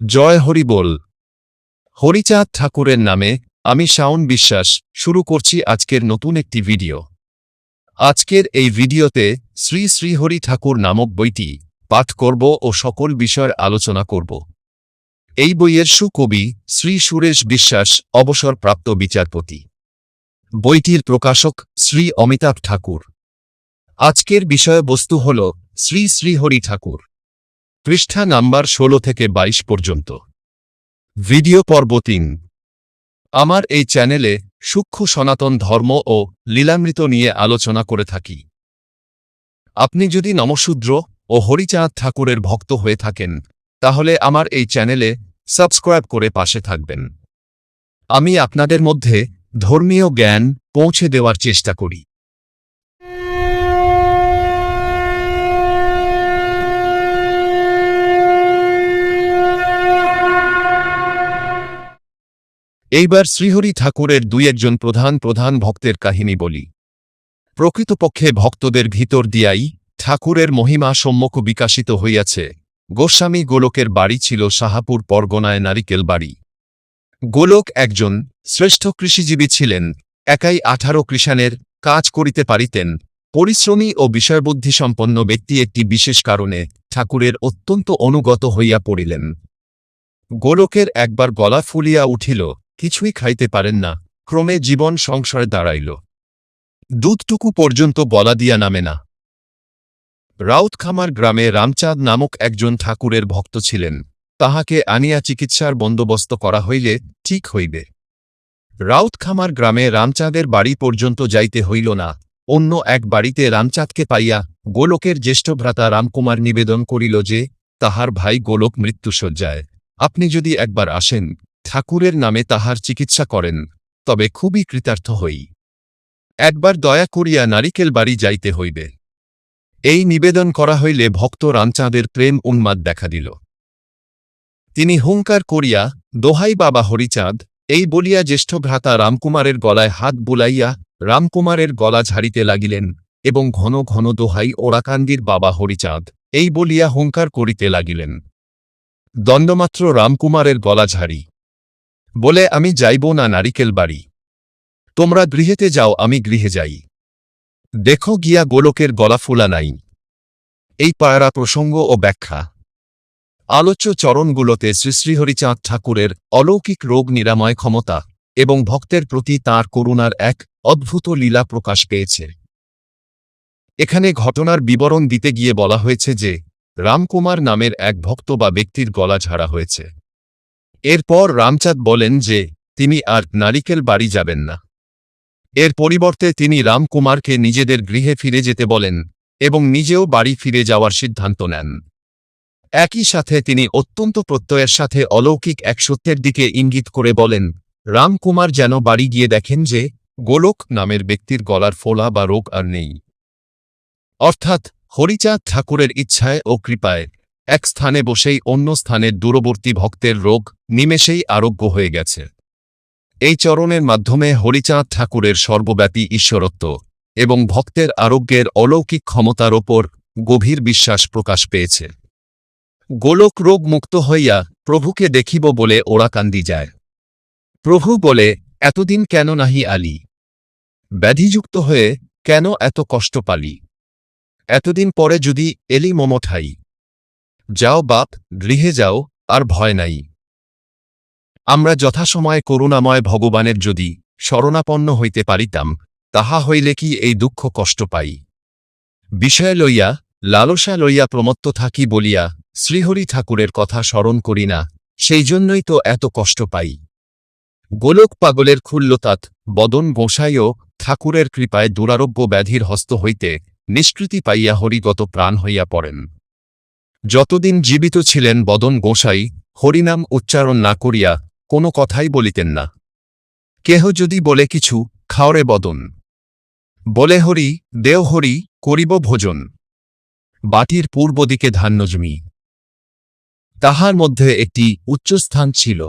জয় হরি বল। হরিচাঁদ ঠাকুরের নামে আমি শাওন বিশ্বাস শুরু করছি আজকের নতুন একটি ভিডিও। আজকের এই ভিডিওতে শ্রী শ্রী হরি ঠাকুর নামক বইটি পাঠ করব ও সকল বিষয়ের আলোচনা করব। এই বইয়ের সুকবি শ্রী সুরেশ বিশ্বাস অবসরপ্রাপ্ত বিচারপতি। বইটির প্রকাশক শ্রী অমিতাভ ঠাকুর। আজকের বিষয়বস্তু হল শ্রী শ্রী হরি ঠাকুর। পৃষ্ঠা নাম্বার 16 থেকে 22 পর্যন্ত। ভিডিও পর্ব 3। আমার এই চ্যানেলে সূক্ষ্ম সনাতন ধর্ম ও লীলামৃত নিয়ে আলোচনা করে থাকি। আপনি যদি নমশূদ্র ও হরিচাঁদ ঠাকুরের ভক্ত হয়ে থাকেন তাহলে আমার এই চ্যানেলে সাবস্ক্রাইব করে পাশে থাকবেন। আমি আপনাদের মধ্যে ধর্মীয় জ্ঞান পৌঁছে দেওয়ার চেষ্টা করি। এইবার শ্রীহরি ঠাকুরের দুই একজন প্রধান ভক্তের কাহিনী বলি। প্রকৃতপক্ষে ভক্তদের ভিতর দিয়াই ঠাকুরের মহিমা সম্মুখ বিকাশিত হইয়াছে। গোস্বামী গোলকের বাড়ি ছিল শাহাপুর পরগনায় নারিকেল বাড়ি। গোলক একজন শ্রেষ্ঠ কৃষিজীবী ছিলেন। একাই 18 কৃষাণের কাজ করিতে পারিতেন। পরিশ্রমী ও বিষয়বুদ্ধিসম্পন্ন ব্যক্তি একটি বিশেষ কারণে ঠাকুরের অত্যন্ত অনুগত হইয়া পড়িলেন। গোলকের একবার গলা ফুলিয়া উঠিল, কিছুই খাইতে পারেন না। ক্রমে জীবন সংশয়ে দাঁড়াইল। দুধটুকু পর্যন্ত গলা দিয়া নামে না। রাউতখামার গ্রামে রামচাঁদ নামক একজন ঠাকুরের ভক্ত ছিলেন। তাহাকে আনিয়া চিকিৎসার বন্দোবস্ত করা হইলে ঠিক হইবে। রাউতখামার গ্রামে রামচাঁদের বাড়ি পর্যন্ত যাইতে হইল না। অন্য এক বাড়িতে রামচাঁদকে পাইয়া গোলকের জ্যেষ্ঠ ভ্রাতা রামকুমার নিবেদন করিল যে তাহার ভাই গোলক মৃত্যুশয্যায়। আপনি যদি একবার আসেন, ঠাকুরের নামে তাহার চিকিৎসা করেন, তবে খুবই কৃতার্থ হই। একবার দয়া করিয়া নারিকেল বাড়ি যাইতে হইবে। এই নিবেদন করা হইলে ভক্ত রামচাঁদের প্রেম উন্মাদ দেখা দিল। তিনি হুঙ্কার করিয়া, দোহাই বাবা হরিচাঁদ, এই বলিয়া জ্যেষ্ঠ ভ্রাতা রামকুমারের গলায় হাত বুলাইয়া রামকুমারের গলা ঝাড়িতে লাগিলেন এবং ঘন ঘন দোহাই ওরাকান্দির বাবা হরিচাঁদ, এই বলিয়া হুঙ্কার করিতে লাগিলেন। দণ্ডমাত্র রামকুমারের গলা ঝাড়ি। বলে, আমি যাইব না নারিকেল বাড়ি। তোমরা গৃহেতে যাও, আমি গৃহে যাই। দেখো গিয়া গোলকের গলা ফুলা নাই। এই পায়রা প্রসঙ্গ ও ব্যাখ্যা। আলোচ্য চরণগুলোতে শ্রী শ্রীহরিচাঁদ ঠাকুরের অলৌকিক রোগ নিরাময় ক্ষমতা এবং ভক্তের প্রতি তাঁর করুণার এক অদ্ভুত লীলা প্রকাশ পেয়েছে। এখানে ঘটনার বিবরণ দিতে গিয়ে বলা হয়েছে যে রামকুমার নামের এক ভক্ত বা ব্যক্তির গলা ঝাড়া হয়েছে। এরপর রামচাঁদ বলেন যে তিনি আর নারিকেল বাড়ি যাবেন না। এর পরিবর্তে তিনি রামকুমারকে নিজেদের গৃহে ফিরে যেতে বলেন এবং নিজেও বাড়ি ফিরে যাওয়ার সিদ্ধান্ত নেন। একই সাথে তিনি অত্যন্ত প্রত্যয়ের সাথে অলৌকিক এক সত্যের দিকে ইঙ্গিত করে বলেন, রামকুমার যেন বাড়ি গিয়ে দেখেন যে গোলক নামের ব্যক্তির গলার ফোলা বা রোগ আর নেই। অর্থাৎ হরিচাঁদ ঠাকুরের ইচ্ছায় ও কৃপায় এক স্থানে বসেই অন্য স্থানের দূরবর্তী ভক্তের রোগ নিমেষেই আরোগ্য হয়ে গেছে। এই চরণের মাধ্যমে হরিচাঁদ ঠাকুরের সর্বব্যাপী ঈশ্বরত্ব এবং ভক্তের আরোগ্যের অলৌকিক ক্ষমতার ওপর গভীর বিশ্বাস প্রকাশ পেয়েছে। গোলক রোগ মুক্ত হইয়া প্রভুকে দেখিব বলে ওরাকান্দি যায়। প্রভু বলে, এতদিন কেন নাহি আলি? ব্যাধিযুক্ত হয়ে কেন এত কষ্ট পালি? এতদিন পরে যদি এলি মমঠাই। যাও বাপ, গৃহে যাও, আর ভয় নাই। আমরা যথাসময়ে করুণাময় ভগবানের যদি শরণাপন্ন হইতে পারিতাম, তাহা হইলে কি এই দুঃখ কষ্ট পাই? বিষয় লইয়া লালসা লইয়া প্রমত্ত থাকি বলিয়া শ্রীহরি ঠাকুরের কথা স্মরণ করি না, সেই জন্যই তো এত কষ্ট পাই। গোলক পাগলের ক্ষুল্লতাৎ বদন গোসাইও ঠাকুরের কৃপায় দুরারোগ্য ব্যাধির হস্ত হইতে নিষ্কৃতি পাইয়া হরিগত প্রাণ হইয়া পড়েন। যতদিন জীবিত ছিলেন বদন গোসাই হরিনাম উচ্চারণ না করিয়া কোনো কথাই বলিতেন না। কেহ যদি বলে কিছু, খাওরে বদন। বলে হরি, দেও হরি, করিব ভোজন। বাটির পূর্ব দিকে ধান্যজমি। তাহার মধ্যে একটি উচ্চস্থান ছিল।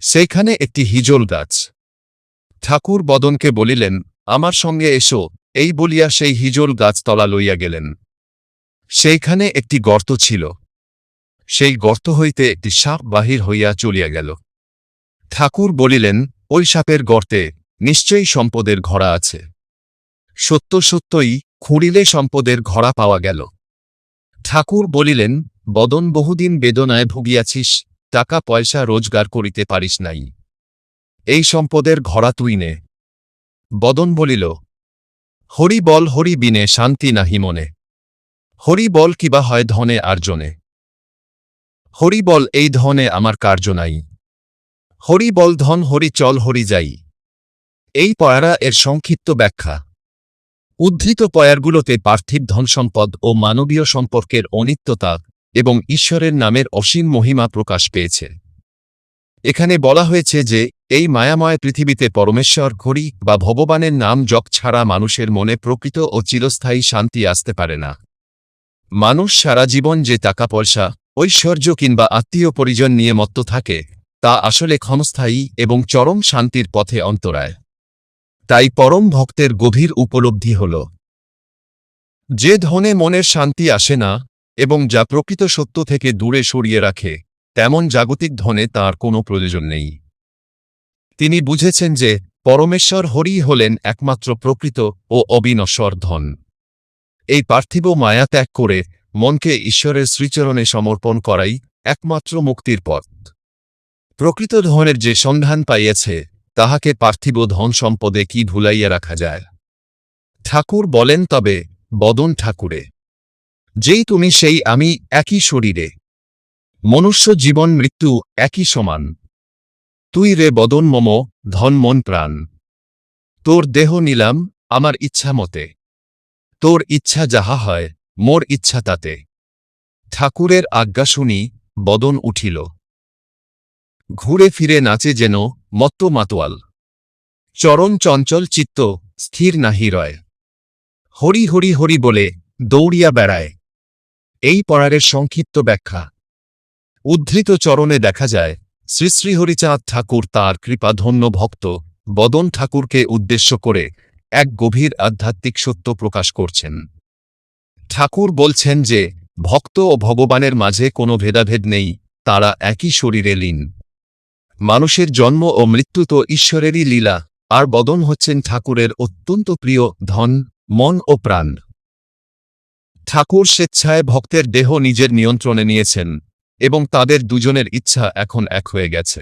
সেইখানে একটি হিজল গাছ। ঠাকুর বদনকে বলিলেন, আমার সঙ্গে এসো, এই বলিয়া সেই হিজল গাছ তলা লইয়া গেলেন। সেইখানে একটি গর্ত ছিল। সেই গর্ত হইতে একটি সাপ বাহির হইয়া চলিয়া গেল। ঠাকুর বলিলেন, ওই সাপের গর্তে নিশ্চয়ই সম্পদের ঘড়া আছে। সত্য সত্যই খুঁড়িলে সম্পদের ঘড়া পাওয়া গেল। ঠাকুর বলিলেন, বদন, বহুদিন বেদনায় ভুগিয়াছিস, টাকা পয়সা রোজগার করিতে পারিস নাই, এই সম্পদের ঘড়া তুই নে। বদন বলিল, হরি বল, হরি বিনে শান্তি নাহি মনে। হরি বল কিবা হয় ধনে আর্জনে। হরি বল, এই ধনে আমার কার্য নাই। হরি বল ধন, হরি চল হরি যাই। এই পয়ারা এর সংক্ষিপ্ত ব্যাখ্যা। উদ্ধৃত পয়ারগুলোতে পার্থিব ধনসম্পদ ও মানবীয় সম্পর্কের অনিত্যতা এবং ঈশ্বরের নামের অসীম মহিমা প্রকাশ পেয়েছে। এখানে বলা হয়েছে যে এই মায়াময় পৃথিবীতে পরমেশ্বর, হরি বা ভগবানের নাম জপ ছাড়া মানুষের মনে প্রকৃত ও চিরস্থায়ী শান্তি আসতে পারে না। মানুষ সারা জীবন যে টাকা পয়সা, ঐশ্বর্য কিংবা আত্মীয় পরিজন নিয়ে মত্ত থাকে, তা আসলে ক্ষণস্থায়ী এবং চরম শান্তির পথে অন্তরায়। তাই পরম ভক্তের গভীর উপলব্ধি হল, যে ধনে মনের শান্তি আসে না এবং যা প্রকৃত সত্য থেকে দূরে সরিয়ে রাখে, তেমন জাগতিক ধনে তাঁর কোনো প্রয়োজন নেই। তিনি বুঝেছেন যে পরমেশ্বর হরিই হলেন একমাত্র প্রকৃত ও অবিনশ্বর ধন। এই পার্থিব মায়া ত্যাগ করে মনকে ঈশ্বরের শ্রীচরণে সমর্পণ করাই একমাত্র মুক্তির পথ। প্রকৃত ধনের যে সন্ধান পাইয়াছে, তাহাকে পার্থিব ধন সম্পদে কি ভুলাইয়া রাখা যায়। ঠাকুর বলেন, তবে বদন ঠাকুরে, যেই তুমি সেই আমি একই শরীরে। মনুষ্য জীবন মৃত্যু একই সমান। তুই রে বদন মম, ধন মন প্রাণ। তোর দেহ নিলাম আমার ইচ্ছা মতে। তোর ইচ্ছা যাহা হয়, মোর ইচ্ছা তাতে। ঠাকুরের আজ্ঞা শুনি বদন উঠিল। ঘুরে ফিরে নাচে যেন মত্ত মাতোয়াল। চরণ চঞ্চল চিত্ত স্থির নাহি রয়। হরি হরি হরি বলে দৌড়িয়া বেড়ায়। এই পড়ারের সংক্ষিপ্ত ব্যাখ্যা। উদ্ধৃত চরণে দেখা যায় শ্রী শ্রী হরিচাঁদ ঠাকুর তাঁর কৃপাধন্য ভক্ত বদন ঠাকুরকে উদ্দেশ্য করে এক গভীর আধ্যাত্মিক সত্য প্রকাশ করছেন। ঠাকুর বলছেন যে ভক্ত ও ভগবানের মাঝে কোনো ভেদাভেদ নেই, তারা একই শরীরে লীন। মানুষের জন্ম ও মৃত্যু তো ঈশ্বরেরই লীলা, আর বদন হচ্ছেন ঠাকুরের অত্যন্ত প্রিয় ধন, মন ও প্রাণ। ঠাকুর স্বেচ্ছায় ভক্তের দেহ নিজের নিয়ন্ত্রণে নিয়েছেন এবং তাদের দুজনের ইচ্ছা এখন এক হয়ে গেছে।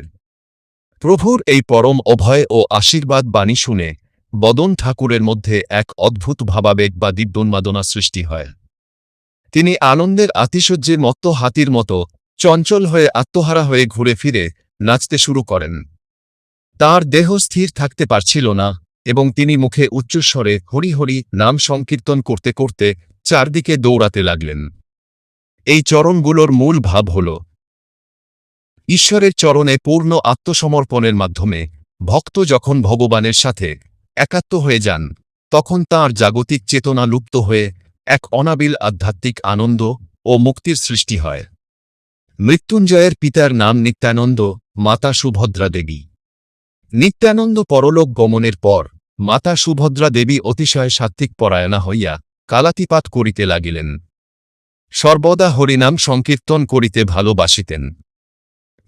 প্রভুর এই পরম অভয় ও আশীর্বাদ বাণী শুনে বদন ঠাকুরের মধ্যে এক অদ্ভুত ভাবাবেগ বা দিব্যোন্মাদনা সৃষ্টি হয়। তিনি আনন্দের আতিশয্যের মত্ত হাতির মতো চঞ্চল হয়ে আত্মহারা হয়ে ঘুরে ফিরে নাচতে শুরু করেন। তার দেহ স্থির থাকতে পারছিল না এবং তিনি মুখে উচ্চস্বরে হরি হরি নাম সংকীর্তন করতে করতে চারদিকে দৌড়াতে লাগলেন। এই চরণগুলোর মূল ভাব হল, ঈশ্বরের চরণে পূর্ণ আত্মসমর্পণের মাধ্যমে ভক্ত যখন ভগবানের সাথে একাত্ম হয়ে যান, তখন তাঁর জাগতিক চেতনা লুপ্ত হয়ে এক অনাবিল আধ্যাত্মিক আনন্দ ও মুক্তির সৃষ্টি হয়। মৃত্যুঞ্জয়ের পিতার নাম নিত্যানন্দ, মাতা সুভদ্রা দেবী। নিত্যানন্দ পরলোক গমনের পর মাতা সুভদ্রা দেবী অতিশয় সাত্ত্বিক পরায়ণা হইয়া কালাতিপাত করিতে লাগিলেন। সর্বদা হরিনাম সংকীর্তন করিতে ভালোবাসিতেন।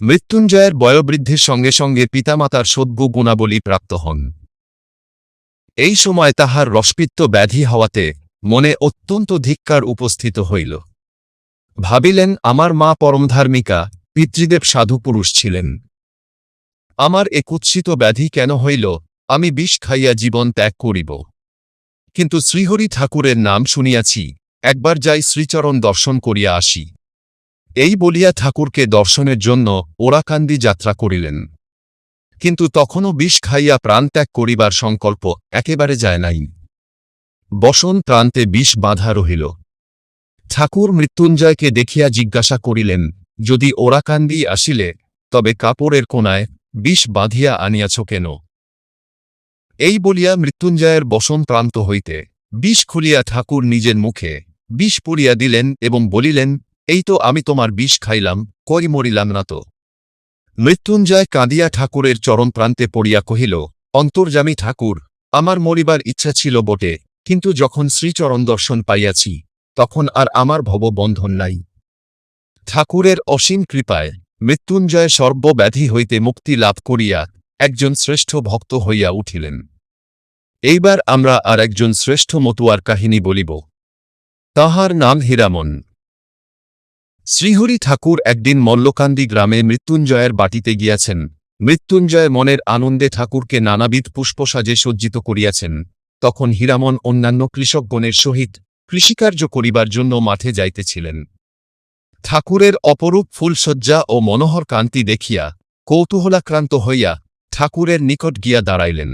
মৃত্যুঞ্জয়ের বয়োবৃদ্ধির সঙ্গে সঙ্গে পিতামাতার সদ্য গুণাবলী প্রাপ্ত হন। এই সময় তাহার রসপিত্ত ব্যাধি হওয়াতে মনে অত্যন্ত ধিক্কার উপস্থিত হইল। ভাবিলেন, আমার মা পরমধার্মিকা, পিতৃদেব সাধু পুরুষ ছিলেন। আমার এ কুৎসিত ব্যাধি কেন হইল? আমি বিষ খাইয়া জীবন ত্যাগ করিব। কিন্তু শ্রীহরি ঠাকুরের নাম শুনিয়াছি, একবার যাই শ্রীচরণ দর্শন করিয়া আসি। এই বলিয়া ঠাকুরকে দর্শনের জন্য ওরাকান্দি যাত্রা করিলেন। কিন্তু তখনও বিষ খাইয়া প্রাণত্যাগ করিবার সংকল্প একেবারে যায় নাই। বসন প্রান্তে বিষ বাঁধা রহিল। ঠাকুর মৃত্যুঞ্জয়কে দেখিয়া জিজ্ঞাসা করিলেন, যদি ওরাকান্দি আসিলে তবে কাপড়ের কোনায় বিষ বাঁধিয়া আনিয়াছ কেন? এই বলিয়া মৃত্যুঞ্জয়ের বসন প্রান্ত হইতে বিষ খুলিয়া ঠাকুর নিজের মুখে বিষ পুড়িয়া দিলেন এবং বলিলেন, এই তো আমি তোমার বিষ খাইলাম, কই মরিলাম না তো। মৃত্যুঞ্জয় কাঁদিয়া ঠাকুরের চরণপ্রান্তে পড়িয়া কহিল, অন্তর্যামী ঠাকুর, আমার মরিবার ইচ্ছা ছিল বটে, কিন্তু যখন শ্রীচরণ দর্শন পাইয়াছি, তখন আর আমার ভববন্ধন নাই। ঠাকুরের অসীম কৃপায় মৃত্যুঞ্জয় সর্বব্যাধি হইতে মুক্তি লাভ করিয়া একজন শ্রেষ্ঠ ভক্ত হইয়া উঠিলেন। এইবার আমরা আর একজন শ্রেষ্ঠ মতুয়ার কাহিনী বলিব। তাহার নাম হীরামন। শ্রীহরি ঠাকুর একদিন মল্লকান্দি গ্রামে মৃত্যুঞ্জয়ের বাটিতে গিয়াছেন। মৃত্যুঞ্জয় মনের আনন্দে ঠাকুরকে নানাবিধ পুষ্পসাজে সজ্জিত করিয়াছেন। তখন হীরামন অন্যান্য কৃষকগণের সহিত কৃষিকার্য করিবার জন্য মাঠে যাইতেছিলেন। ঠাকুরের অপরূপ ফুলসজ্জা ও মনোহর কান্তি দেখিয়া কৌতূহলাক্রান্ত হইয়া ঠাকুরের নিকট গিয়া দাঁড়াইলেন।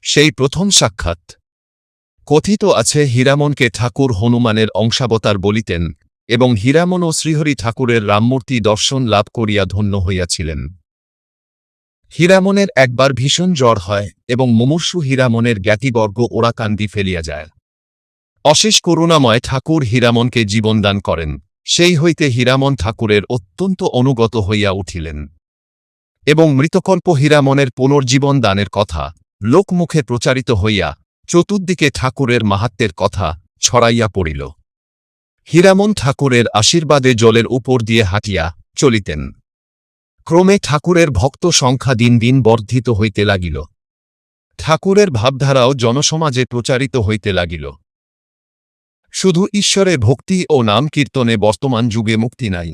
সেই প্রথম সাক্ষাৎ। কথিত আছে হীরামনকে ঠাকুর হনুমানের অংশাবতার বলিতেন এবং হীরামন ও শ্রীহরি ঠাকুরের রামমূর্তি দর্শন লাভ করিয়া ধন্য হইয়াছিলেন। হীরামনের একবার ভীষণ জ্বর হয় এবং মুমূর্ষু হীরামনের জ্ঞাতিবর্গ ওরাকান্দি ফেলিয়া যায়। অশেষ করুণাময় ঠাকুর হীরামনকে জীবনদান করেন। সেই হইতে হীরামন ঠাকুরের অত্যন্ত অনুগত হইয়া উঠিলেন এবং মৃতকল্প হীরামনের পুনর্জীবন দানের কথা লোকমুখে প্রচারিত হইয়া চতুর্দিকে ঠাকুরের মাহাত্ম্যের কথা ছড়াইয়া পড়িল। হীরামন ঠাকুরের আশীর্বাদে জলের উপর দিয়ে হাঁটিয়া চলিতেন। ক্রমে ঠাকুরের ভক্ত সংখ্যা দিন দিন বর্ধিত হইতে লাগিল। ঠাকুরের ভাবধারাও জনসমাজে প্রচারিত হইতে লাগিল। শুধু ঈশ্বরে ভক্তি ও নাম কীর্তনে বর্তমান যুগে মুক্তি নাই,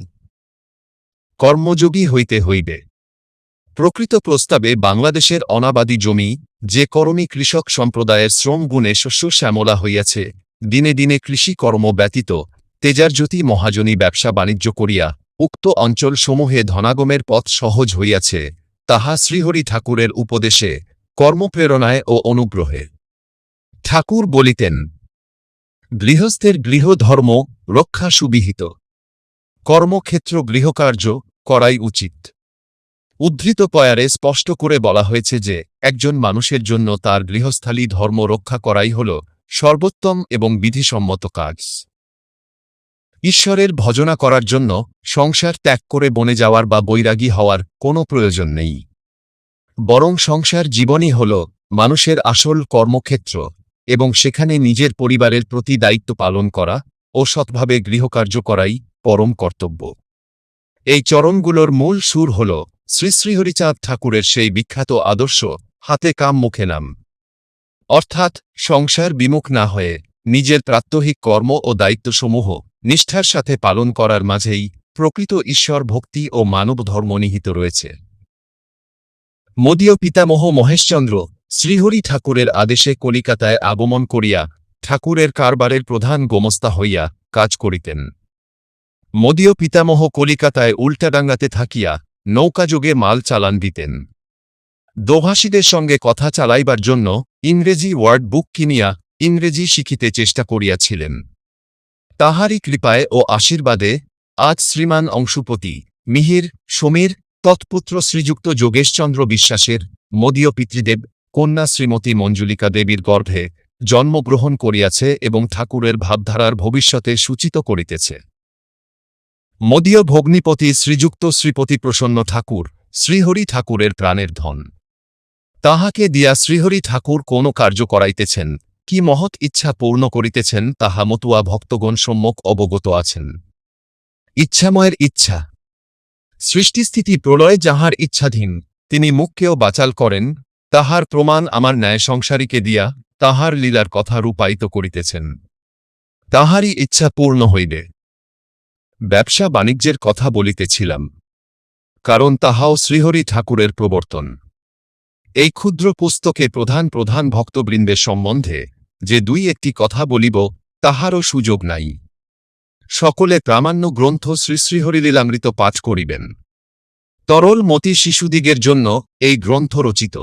কর্মযোগী হইতে হইবে। প্রকৃত প্রস্তাবে বাংলাদেশের অনাবাদী জমি যে করমী কৃষক সম্প্রদায়ের শ্রম গুণে শস্য শ্যামলা হইয়াছে, দিনে দিনে কৃষি কর্ম ব্যতীত তেজারজ্যোতি মহাজনী ব্যবসা বাণিজ্য করিয়া উক্ত অঞ্চলসমূহে ধনাগমের পথ সহজ হইয়াছে, তাহা শ্রীহরি ঠাকুরের উপদেশে, কর্মপ্রেরণায় ও অনুগ্রহে। ঠাকুর বলিতেন, গৃহস্থের গৃহধর্ম রক্ষা সুবিহিত, কর্মক্ষেত্র গৃহকার্য করাই উচিত। উদ্ধৃত পয়ারে স্পষ্ট করে বলা হয়েছে যে একজন মানুষের জন্য তার গৃহস্থালী ধর্ম রক্ষা করাই হল সর্বোত্তম এবং বিধিসম্মত কাজ। ঈশ্বরের ভজনা করার জন্য সংসার ত্যাগ করে বনে যাওয়ার বা বৈরাগী হওয়ার কোনো প্রয়োজন নেই, বরং সংসার জীবনই হল মানুষের আসল কর্মক্ষেত্র এবং সেখানে নিজের পরিবারের প্রতি দায়িত্ব পালন করা ও সৎভাবে গৃহকার্য করাই পরম কর্তব্য। এই চরণগুলোর মূল সুর হল শ্রী শ্রীহরিচাঁদ ঠাকুরের সেই বিখ্যাত আদর্শ হাতে কাম মুখে নাম, অর্থাৎ সংসার বিমুখ না হয়ে নিজের প্রাত্যহিক কর্ম ও দায়িত্বসমূহ নিষ্ঠার সাথে পালন করার মাঝেই প্রকৃত ঈশ্বর ভক্তি ও মানব ধর্ম নিহিত রয়েছে। মদীয় পিতামহ মহেশচন্দ্র শ্রীহরি ঠাকুরের আদেশে কলিকাতায় আগমন করিয়া ঠাকুরের কারবারের প্রধান গোমস্তা হইয়া কাজ করিতেন। মদীয় পিতামহ কলিকাতায় উল্টাডাঙ্গাতে থাকিয়া নৌকাযোগে মাল চালান দিতেন। দোভাষীদের সঙ্গে কথা চালাইবার জন্য ইংরেজি ওয়ার্ড বুক কিনিয়া ইংরেজি শিখিতে চেষ্টা করিয়াছিলেন। তাহারই কৃপায় ও আশীর্বাদে আজ শ্রীমান অংশুপতি মিহির সমীর তৎপুত্র শ্রীযুক্ত যোগেশচন্দ্র বিশ্বাসের মদীয় পিতৃদেব কন্যা শ্রীমতী মঞ্জুলিকা দেবীর গর্ভে জন্মগ্রহণ করিয়াছে এবং ঠাকুরের ভাবধারার ভবিষ্যতে সূচিত করিতেছে। মদীয় ভগ্নিপতি শ্রীযুক্ত শ্রীপতি প্রসন্ন ঠাকুর শ্রীহরি ঠাকুরের প্রাণের ধন। তাহাকে দিয়া শ্রীহরি ঠাকুর কোন কার্য করাইতেছেন, কি মহৎ ইচ্ছা পূর্ণ করিতেছেন, তাহা মতুয়া ভক্তগণ সম্যক অবগত আছেন। ইচ্ছাময়ের ইচ্ছা। সৃষ্টিস্থিতি প্রলয় যাহার ইচ্ছাধীন, তিনি মুখকেও বাচাল করেন, তাহার প্রমাণ আমার ন্যায় সংসারীকে দিয়া তাহার লীলার কথা রূপায়িত করিতেছেন। তাহারই ইচ্ছা পূর্ণ হইবে। ব্যবসা বাণিজ্যের কথা বলিতেছিলাম, কারণ তাহাও শ্রীহরি ঠাকুরের প্রবর্তন। এই ক্ষুদ্র পুস্তকে প্রধান প্রধান ভক্তবৃন্দের সম্বন্ধে যে দুই একটি কথা বলিব, তাহারও সুযোগ নাই। সকলে প্রামাণ্য গ্রন্থ শ্রী শ্রীহরিলীলামৃত পাঠ করিবেন। তরল মতি শিশুদিগের জন্য এই গ্রন্থ রচিত,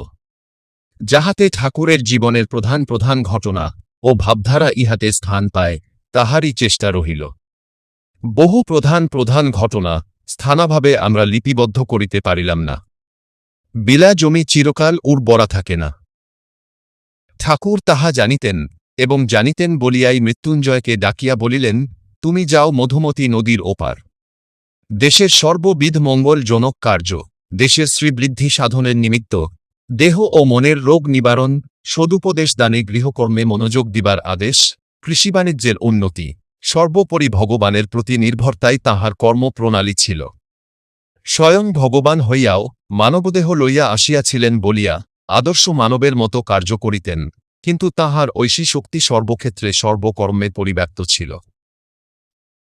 যাহাতে ঠাকুরের জীবনের প্রধান প্রধান ঘটনা ও ভাবধারা ইহাতে স্থান পায়, তাহারই চেষ্টা রহিল। বহু প্রধান প্রধান ঘটনা স্থানাভাবে আমরা লিপিবদ্ধ করিতে পারিলাম না। বিলা জমি চিরকাল উর্বরা থাকে না। ঠাকুর তাহা জানিতেন এবং জানিতেন বলিয়াই মৃত্যুঞ্জয়কে ডাকিয়া বলিলেন, তুমি যাও মধুমতী নদীর ওপার। দেশের সর্ববিধ মঙ্গলজনক কার্য, দেশের শ্রীবৃদ্ধি সাধনের নিমিত্ত, দেহ ও মনের রোগ নিবারণ, সদুপদেশ দানে গৃহকর্মে মনোযোগ দিবার আদেশ, কৃষিবাণিজ্যের উন্নতি, সর্বোপরি ভগবানের প্রতি নির্ভরতাই তাঁহার কর্মপ্রণালী ছিল। স্বয়ং ভগবান হইয়াও মানবদেহ লইয়া আসিয়াছিলেন বলিয়া আদর্শ মানবের মতো কার্য করিতেন, কিন্তু তাঁহার ঐশী শক্তি সর্বক্ষেত্রে সর্বকর্মে পরিব্যাপ্ত ছিল।